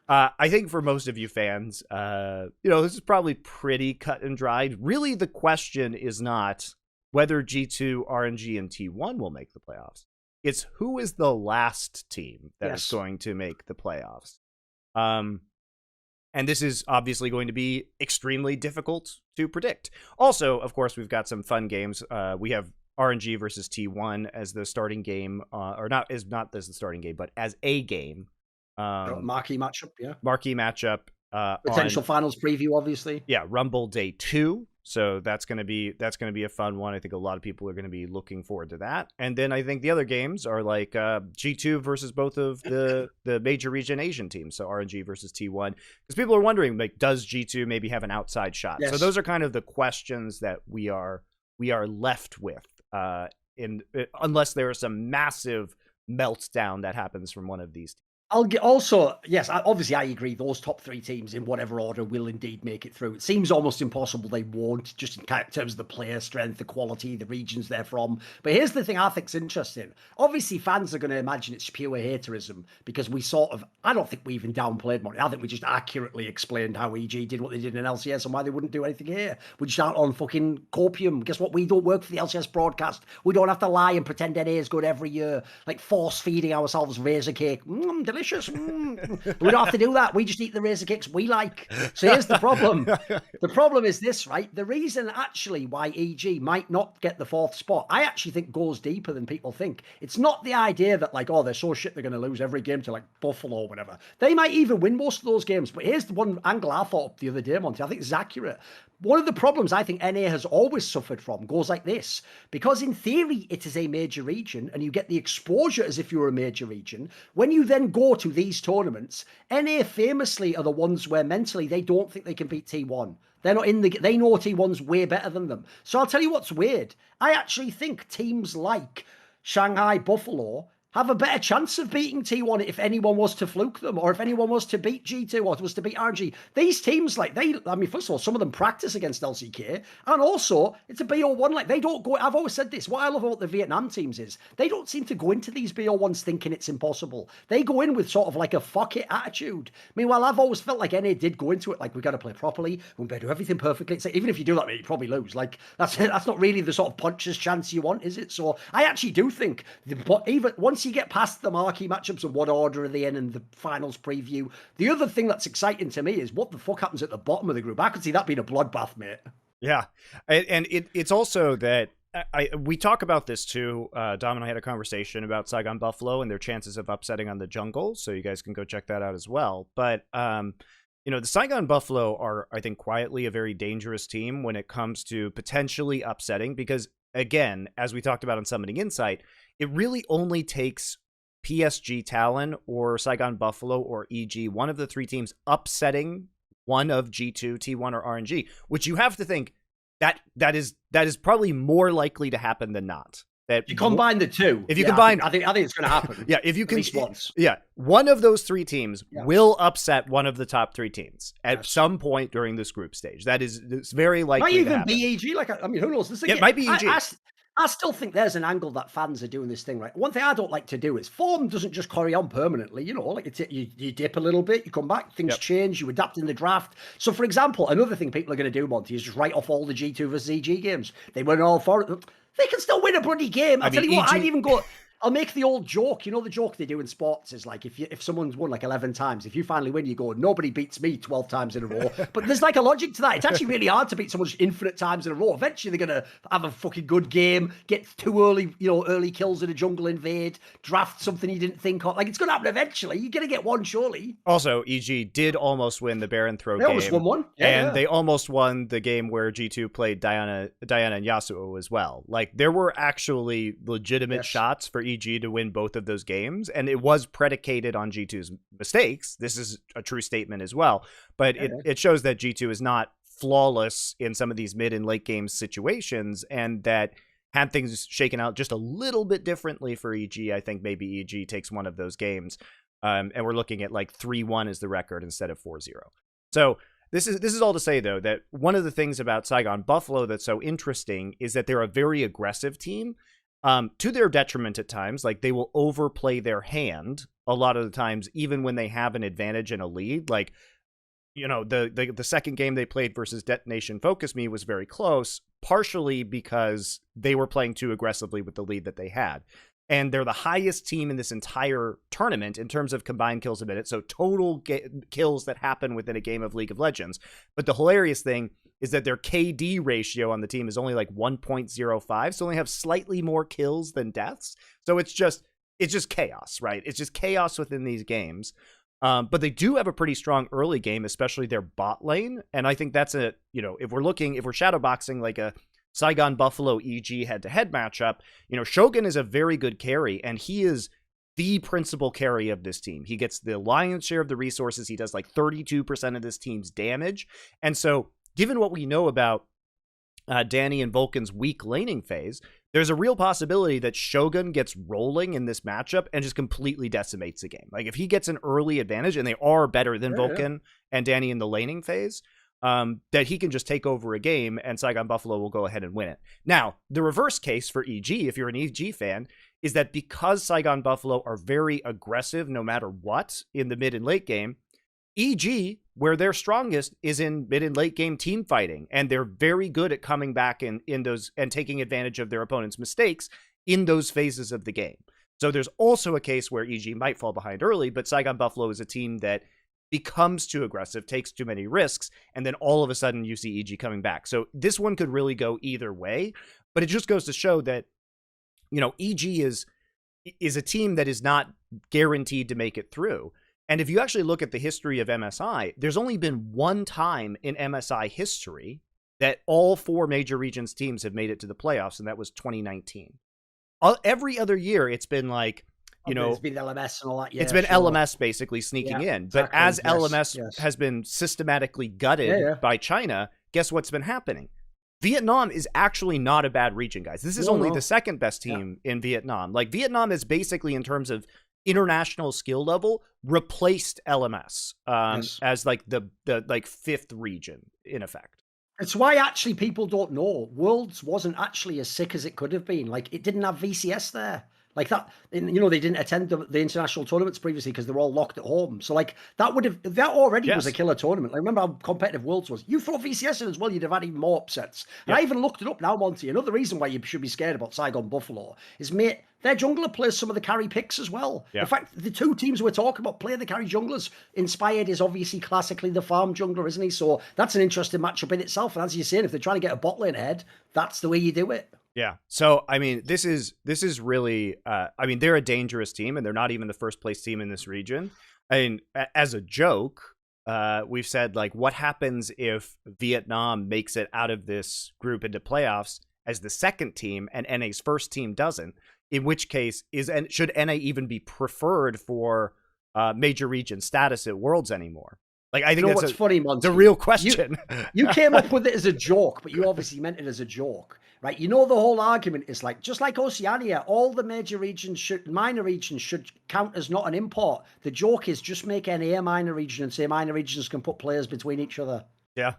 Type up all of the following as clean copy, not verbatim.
I think for most of you fans, this is probably pretty cut and dried. Really, the question is not whether G2, RNG, and T1 will make the playoffs. It's who is the last team that is going to make the playoffs. And this is obviously going to be extremely difficult to predict. Also, of course, we've got some fun games. We have RNG versus T1 as the starting game, or not as the starting game, but as a game. Marquee matchup, yeah. Marquee matchup. Potential finals preview, obviously. Yeah, Rumble Day 2. So that's gonna be a fun one. I think a lot of people are gonna be looking forward to that. And then I think the other games are like G2 versus both of the major region Asian teams. So RNG versus T1. Because people are wondering, like, does G2 maybe have an outside shot? Yes. So those are kind of the questions that we are left with. Unless there is some massive meltdown that happens from one of these teams. Obviously I agree those top three teams in whatever order will indeed make it through. It seems almost impossible they won't, just in terms of the player strength, the quality, the regions they're from. But here's the thing I think's interesting. Obviously fans are going to imagine it's pure haterism because I don't think we even downplayed Monte. I think we just accurately explained how EG did what they did in LCS and why they wouldn't do anything here. We just aren't on fucking copium. Guess what? We don't work for the LCS broadcast. We don't have to lie and pretend NA is good every year, like force feeding ourselves razor cake. Delicious. We don't have to do that. We just eat the razor cakes we like. So here's the problem. The problem is this, right? The reason actually why EG might not get the 4th spot, I actually think goes deeper than people think. It's not the idea that like, oh, they're so shit they're going to lose every game to like Buffalo or whatever. They might even win most of those games. But here's the one angle I thought up the other day, Monte. I think it's accurate. One of the problems I think NA has always suffered from goes like this. Because in theory, it is a major region and you get the exposure as if you're a major region. When you then go to these tournaments, NA famously are the ones where mentally they don't think they can beat T1. They're not they know T1's way better than them. So I'll tell you what's weird. I actually think teams like Shanghai, Buffalo have a better chance of beating T1 if anyone was to fluke them, or if anyone was to beat G2 or was to beat RG. These teams, like, first of all, some of them practice against LCK, and also, it's a BO1, like, they don't go, I've always said this, what I love about the Vietnam teams is, they don't seem to go into these BO1s thinking it's impossible. They go in with sort of like a fuck it attitude. Meanwhile, I've always felt like NA did go into it, like, we got to play properly, we better do everything perfectly. It's like, even if you do that, you probably lose. Like, that's not really the sort of puncher's chance you want, is it? So, I actually do think, even once you get past the marquee matchups and what order are they in and the finals preview, the other thing that's exciting to me is what the fuck happens at the bottom of the group. I could see that being a bloodbath, mate. Yeah, and it's also that we talk about this too. Dom and I had a conversation about Saigon Buffalo and their chances of upsetting on the jungle, so you guys can go check that out as well. But the Saigon Buffalo are, I think, quietly a very dangerous team when it comes to potentially upsetting, because again, as we talked about on Summoning Insight, it really only takes PSG Talon or Saigon Buffalo or EG, one of the three teams, upsetting one of G2, T1, or RNG, which you have to think that is probably more likely to happen than not. That you combine the two. If you combine, I think it's going to happen. Yeah, if you can, at least once. Yeah, one of those three teams will upset one of the top three teams at some point during this group stage. It's very likely. Might even be EG. Like, I mean, who knows? It might be EG. I still think there's an angle that fans are doing this thing right. One thing I don't like to do is form doesn't just carry on permanently. You know, like you dip a little bit, you come back, things change, you adapt in the draft. So, for example, another thing people are going to do, Monte, is just write off all the G2 versus EG games. They went all for it. They can still win a bloody game. I'll tell you what, I'd even go. I'll make the old joke. You know the joke they do in sports is like if someone's won like 11 times, if you finally win, you go, nobody beats me 12 times in a row. But there's like a logic to that. It's actually really hard to beat someone just infinite times in a row. Eventually they're going to have a fucking good game, get too early kills in a jungle invade, draft something you didn't think of. Like, it's going to happen eventually. You're going to get one, surely. Also, EG did almost win the Baron Throw game. They almost won one. They almost won the game where G2 played Diana and Yasuo as well. Like, there were actually legitimate shots for EG to win both of those games, and it was predicated on G2's mistakes. This is a true statement as well, but it shows that G2 is not flawless in some of these mid and late game situations, and that had things shaken out just a little bit differently for EG, I think maybe EG takes one of those games, and we're looking at like 3-1 as the record instead of 4-0. So this is all to say, though, that one of the things about Saigon Buffalo that's so interesting is that they're a very aggressive team. to their detriment at times. Like, they will overplay their hand a lot of the times, even when they have an advantage and a lead. Like, you know, the second game they played versus Detonation Focus Me was very close, partially because they were playing too aggressively with the lead that they had. And they're the highest team in this entire tournament in terms of combined kills a minute, so total kills that happen within a game of League of Legends. But the hilarious thing is that their KD ratio on the team is only like 1.05, so only have slightly more kills than deaths. So it's just chaos, right? It's just chaos within these games. But they do have a pretty strong early game, especially their bot lane. And I think that's if we're shadowboxing like a Saigon Buffalo EG head-to-head matchup, you know, Shogun is a very good carry, and he is the principal carry of this team. He gets the lion's share of the resources. He does like 32% of this team's damage. And so, given what we know about Danny and Vulcan's weak laning phase, there's a real possibility that Shogun gets rolling in this matchup and just completely decimates the game. Like, if he gets an early advantage, and they are better than Vulcan and Danny in the laning phase, that he can just take over a game and Saigon Buffalo will go ahead and win it. Now, the reverse case for EG, if you're an EG fan, is that because Saigon Buffalo are very aggressive no matter what in the mid and late game, EG, where they're strongest, is in mid and late game team fighting, and they're very good at coming back in those and taking advantage of their opponent's mistakes in those phases of the game. So there's also a case where EG might fall behind early, but Saigon Buffalo is a team that becomes too aggressive, takes too many risks, and then all of a sudden you see EG coming back. So this one could really go either way, but it just goes to show that, you know, EG is a team that is not guaranteed to make it through. And if you actually look at the history of MSI, there's only been one time in MSI history that all 4 major regions teams have made it to the playoffs, and that was 2019. Every other year, it's been like, you know, it's been LMS and all that. Yeah, it's been LMS basically sneaking in. But exactly. as LMS has been systematically gutted by China, guess what's been happening? Vietnam is actually not a bad region, guys. This is only the second best team in Vietnam. Like, Vietnam is basically, in terms of international skill level, replaced LMS as like the like 5th region in effect. It's why actually people don't know Worlds wasn't actually as sick as it could have been. Like, it didn't have VCS there. Like that, you know, they didn't attend the international tournaments previously because they were all locked at home. So like that already was a killer tournament. Like, remember how competitive Worlds was? You throw VCS in as well, you'd have had even more upsets. And I even looked it up now, Monty. Another reason why you should be scared about Saigon Buffalo is, mate, their jungler plays some of the carry picks as well. In fact, the 2 teams we're talking about play the carry junglers. Inspired is obviously classically the farm jungler, isn't he? So that's an interesting matchup in itself. And as you're saying, if they're trying to get a bot lane ahead, that's the way you do it. Yeah. So, I mean, this is really, I mean, they're a dangerous team, and they're not even the first place team in this region. I mean, as a joke, we've said, like, what happens if Vietnam makes it out of this group into playoffs as the second team and NA's first team doesn't? In which case, should NA even be preferred for major region status at Worlds anymore? Like, I think that's funny, Monty. It's a real question. You came up with it as a joke, but you obviously meant it as a joke, right? You know, the whole argument is like, just like Oceania, all the minor regions should count as not an import. The joke is just make NA a minor region and say minor regions can put players between each other. Yeah.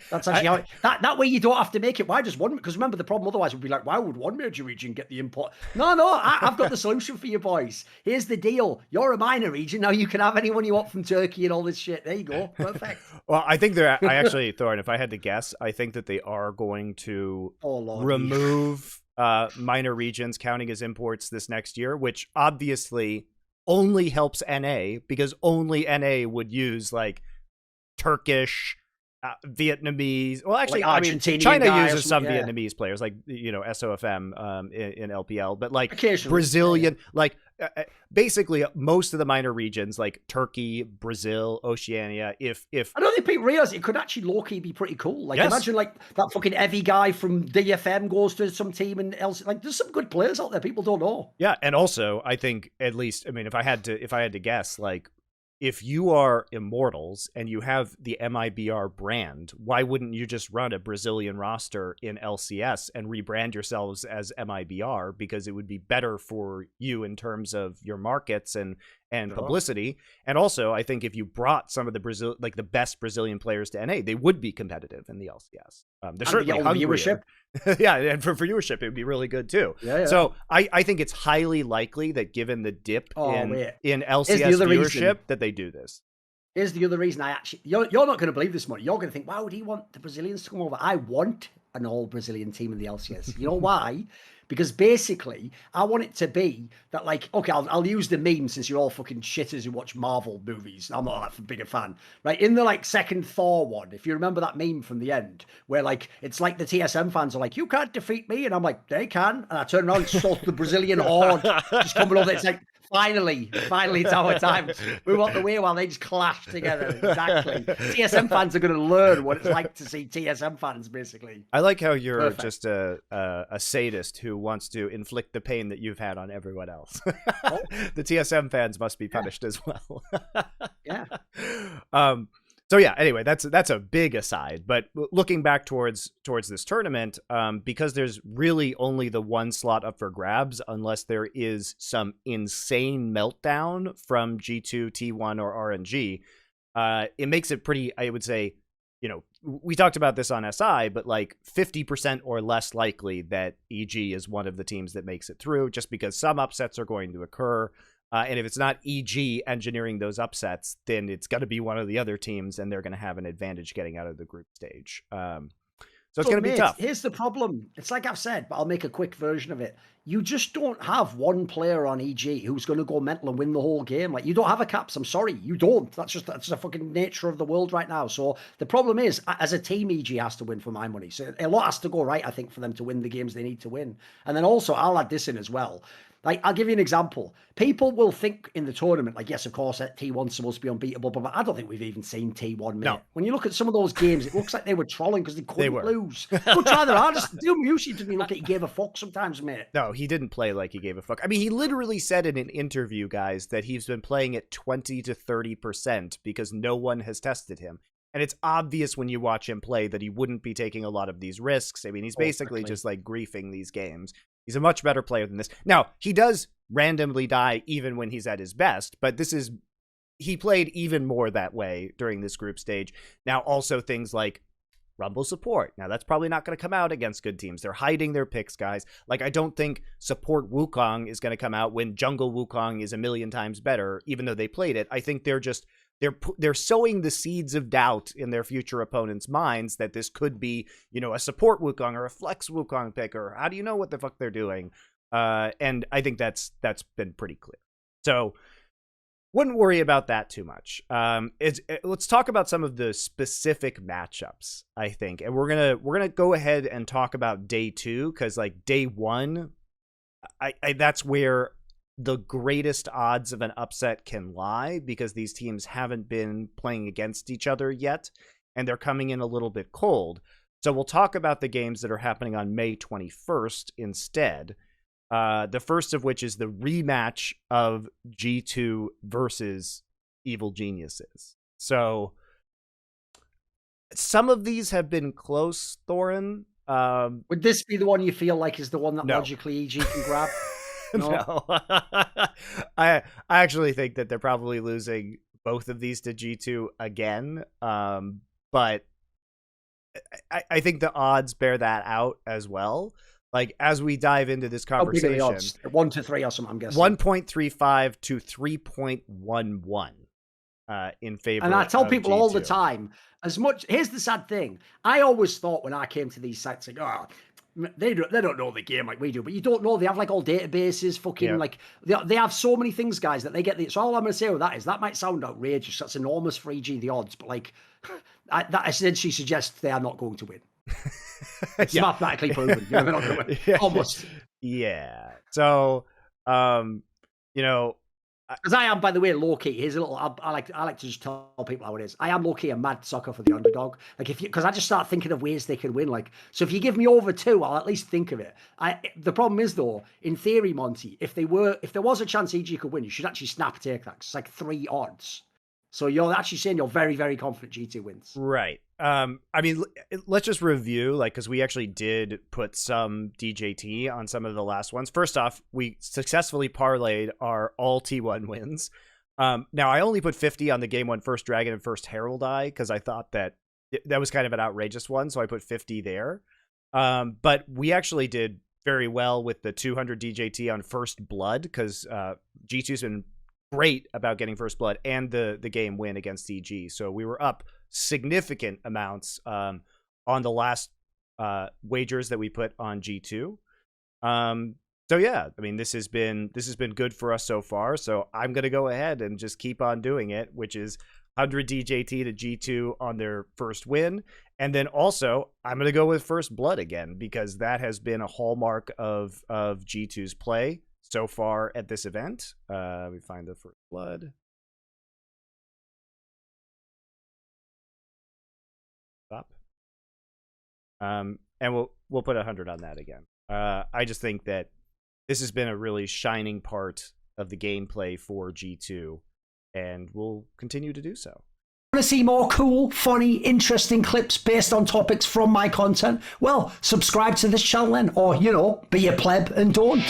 That's actually how that way you don't have to make it. Why just one? Because remember, the problem otherwise would be like, why would one major region get the import? No, I've got the solution for you boys. Here's the deal: you're a minor region now. You can have anyone you want from Turkey and all this shit. There you go, perfect. Well, I think I actually, Thorin, if I had to guess, I think that they are going to remove minor regions counting as imports this next year, which obviously only helps NA, because only NA would use like Turkish, Vietnamese. Well, actually, like, I mean, China uses some Vietnamese players, like, you know, SOFM in LPL, but like Brazilian, like basically most of the minor regions, like Turkey, Brazil, Oceania. If I don't think people realize it could actually low-key be pretty cool. Like, imagine like that fucking Evie guy from DFM goes to some team and else. Like, there's some good players out there people don't know. Yeah, and also I think, at least, I mean, if I had to guess, like, if you are Immortals and you have the MIBR brand, why wouldn't you just run a Brazilian roster in LCS and rebrand yourselves as MIBR? Because it would be better for you in terms of your markets and publicity. And also, I think if you brought some of the best Brazilian players to NA, they would be competitive in the LCS. They're certainly hungrier. Yeah, and for viewership, it would be really good too. Yeah, yeah. So I think it's highly likely that given the dip in LCS viewership, that they do this. Here's the other reason I actually, you're not going to believe this, Monte. You're going to think, why would he want the Brazilians to come over? I want an all-Brazilian team in the LCS. You know why? Because basically, I want it to be that, like, okay, I'll use the meme since you're all fucking shitters who watch Marvel movies. I'm not that big a fan. Right? In the, like, second Thor one, if you remember that meme from the end, where, like, it's like the TSM fans are like, you can't defeat me. And I'm like, they can. And I turn around and saw the Brazilian horde just coming over. It's like, finally, it's our time. We want the way while they just clash together. Exactly. TSM fans are going to learn what it's like to see TSM fans, basically. I like how you're just a sadist who wants to inflict the pain that you've had on everyone else. Oh. The TSM fans must be punished as well. Yeah. So yeah, anyway, that's a big aside. But looking back towards this tournament, because there's really only the one slot up for grabs, unless there is some insane meltdown from G2, T1, or RNG, it makes it pretty, I would say, you know, we talked about this on SI, but like 50% or less likely that EG is one of the teams that makes it through, just because some upsets are going to occur. And if it's not EG engineering those upsets, then it's going to be one of the other teams, and they're going to have an advantage getting out of the group stage. So it's going to be tough. Here's the problem. It's like I've said, but I'll make a quick version of it. You just don't have one player on EG who's going to go mental and win the whole game. Like, you don't have a Caps. I'm sorry. You don't. That's the fucking nature of the world right now. So the problem is, as a team, EG has to win for my money. So a lot has to go right, I think, for them to win the games they need to win. And then also, I'll add this in as well. Like, I'll give you an example. People will think in the tournament, like, yes, of course, T1's supposed to be unbeatable, but I don't think we've even seen T1, mate. No. When you look at some of those games, it looks like they were trolling because they couldn't lose. Go try their hardest. You seem to be looking like he gave a fuck sometimes, mate. No, he didn't play like he gave a fuck. I mean, he literally said in an interview, guys, that he's been playing at 20 to 30% because no one has tested him. And it's obvious when you watch him play that he wouldn't be taking a lot of these risks. I mean, he's basically just like griefing these games. He's a much better player than this. Now, he does randomly die even when he's at his best, but he played even more that way during this group stage. Now, also things like Rumble support. Now, that's probably not going to come out against good teams. They're hiding their picks, guys. Like, I don't think support Wukong is going to come out when jungle Wukong is a million times better, even though they played it. I think they're sowing the seeds of doubt in their future opponents' minds that this could be, you know, a support Wukong or a flex Wukong pick, or how do you know what the fuck they're doing? And I think that's been pretty clear. So wouldn't worry about that too much. Let's talk about some of the specific matchups, I think. And we're gonna go ahead and talk about day 2, because like day 1, that's where the greatest odds of an upset can lie, because these teams haven't been playing against each other yet, and they're coming in a little bit cold. So we'll talk about the games that are happening on May 21st instead. The first of which is the rematch of G2 versus Evil Geniuses. So some of these have been close, Thorin. Would this be the one you feel like is the one that logically EG can grab? No. I actually think that they're probably losing both of these to G2 again. But I think the odds bear that out as well. Like, as we dive into this conversation, the odds? 1 to 3 or something, I'm guessing. 1.35 to 3.11 in favor. And I tell people G2 all the time, here's the sad thing. I always thought when I came to these sites, like, they don't know the game like we do, but you don't know. They have like all databases, fucking like they have so many things, guys, that they get. So all I'm going to say with that is that might sound outrageous. That's enormous for EG, the odds, but like that essentially suggests they are not going to win. It's mathematically proven. You know, they're not going to win. Almost. Yeah. So, you know, because I am, by the way, low key. Here's a little. I like to just tell people how it is. I am low key a mad sucker for the underdog. Like, because I just start thinking of ways they can win. Like, so if you give me over 2, I'll at least think of it. The problem is though, in theory, Monty, if there was a chance EG could win, you should actually snap take that. 'Cause it's like 3 odds. So you're actually saying you're very, very confident G2 wins. Right. I mean, let's just review, like, because we actually did put some DJT on some of the last ones. First off, we successfully parlayed our all T1 wins. Now, I only put 50 on the game 1 first Dragon and first Herald Eye, because I thought that was kind of an outrageous one, so I put 50 there. But we actually did very well with the 200 DJT on first blood because G2's been great about getting first blood and the game win against EG. So we were up significant amounts on the last wagers that we put on G2. So yeah, I mean, this has been good for us so far. So I'm gonna go ahead and just keep on doing it, which is 100 DJT to G2 on their first win. And then also, I'm going to go with first blood again, because that has been a hallmark of G2's play so far at this event. Let me find the first blood. Stop. And we'll put 100 on that again. I just think that this has been a really shining part of the gameplay for G2. And we'll continue to do so. Want to see more cool, funny, interesting clips based on topics from my content? Well, subscribe to this channel then, or, be a pleb and don't.